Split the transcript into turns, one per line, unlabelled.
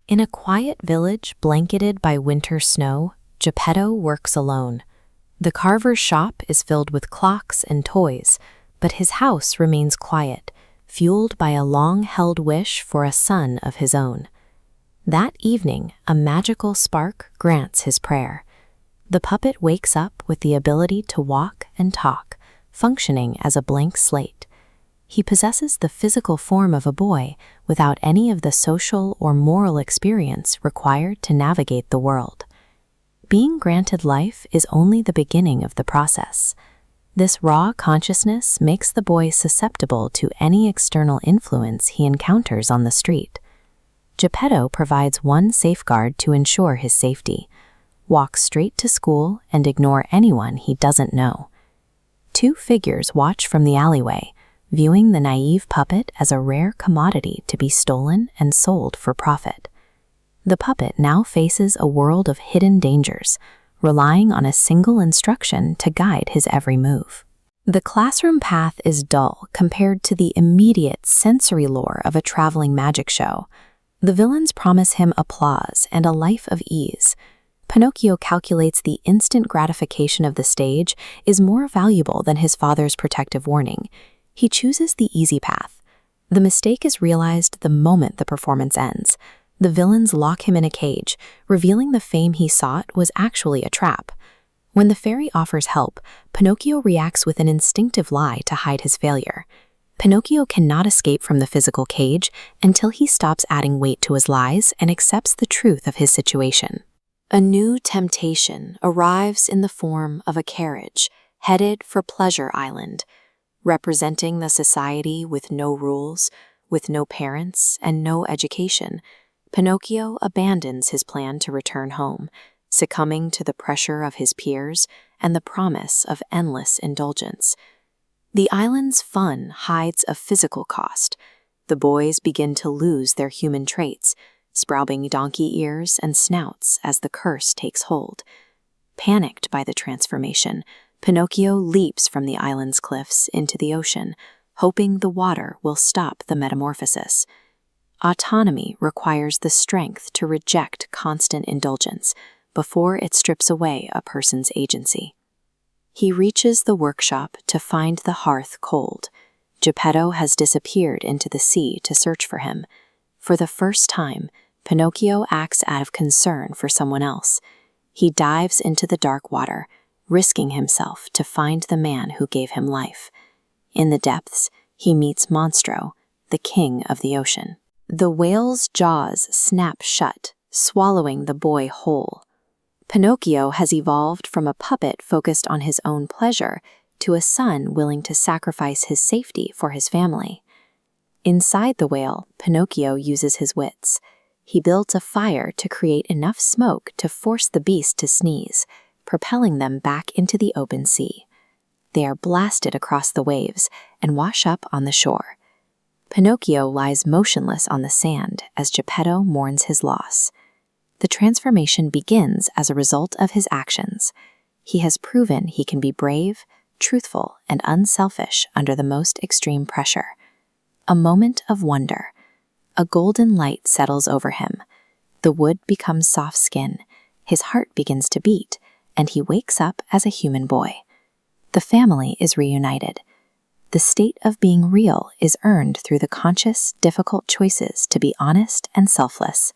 In a quiet village blanketed by winter snow, Geppetto works alone. The carver's shop is filled with clocks and toys, but his house remains quiet, fueled by a long-held wish for a son of his own. That evening, a magical spark grants his prayer. The puppet wakes up with the ability to walk and talk, functioning as a blank slate. He possesses the physical form of a boy without any of the social or moral experience required to navigate the world. Being granted life is only the beginning of the process. This raw consciousness makes the boy susceptible to any external influence he encounters on the street. Geppetto provides one safeguard to ensure his safety: walk straight to school and ignore anyone he doesn't know. Two figures watch from the alleyway, viewing the naive puppet as a rare commodity to be stolen and sold for profit. The puppet now faces a world of hidden dangers, relying on a single instruction to guide his every move. The classroom path is dull compared to the immediate sensory lure of a traveling magic show. The villains promise him applause and a life of ease. Pinocchio calculates the instant gratification of the stage is more valuable than his father's protective warning. He chooses the easy path. The mistake is realized the moment the performance ends. The villains lock him in a cage, revealing the fame he sought was actually a trap. When the fairy offers help, Pinocchio reacts with an instinctive lie to hide his failure. Pinocchio cannot escape from the physical cage until he stops adding weight to his lies and accepts the truth of his situation. A new temptation arrives in the form of a carriage headed for Pleasure Island. Representing the society with no rules, with no parents, and no education, Pinocchio abandons his plan to return home, succumbing to the pressure of his peers and the promise of endless indulgence. The island's fun hides a physical cost. The boys begin to lose their human traits, sprouting donkey ears and snouts as the curse takes hold. Panicked by the transformation, Pinocchio leaps from the island's cliffs into the ocean, hoping the water will stop the metamorphosis. Autonomy requires the strength to reject constant indulgence before it strips away a person's agency. He reaches the workshop to find the hearth cold. Geppetto has disappeared into the sea to search for him. For the first time, Pinocchio acts out of concern for someone else. He dives into the dark water, risking himself to find the man who gave him life. In the depths, he meets Monstro, the king of the ocean. The whale's jaws snap shut, swallowing the boy whole. Pinocchio has evolved from a puppet focused on his own pleasure to a son willing to sacrifice his safety for his family. Inside the whale, Pinocchio uses his wits. He builds a fire to create enough smoke to force the beast to sneeze, propelling them back into the open sea. They are blasted across the waves and wash up on the shore. Pinocchio lies motionless on the sand as Geppetto mourns his loss. The transformation begins as a result of his actions. He has proven he can be brave, truthful, and unselfish under the most extreme pressure. A moment of wonder. A golden light settles over him. The wood becomes soft skin. His heart begins to beat, and he wakes up as a human boy. The family is reunited. The state of being real is earned through the conscious, difficult choices to be honest and selfless.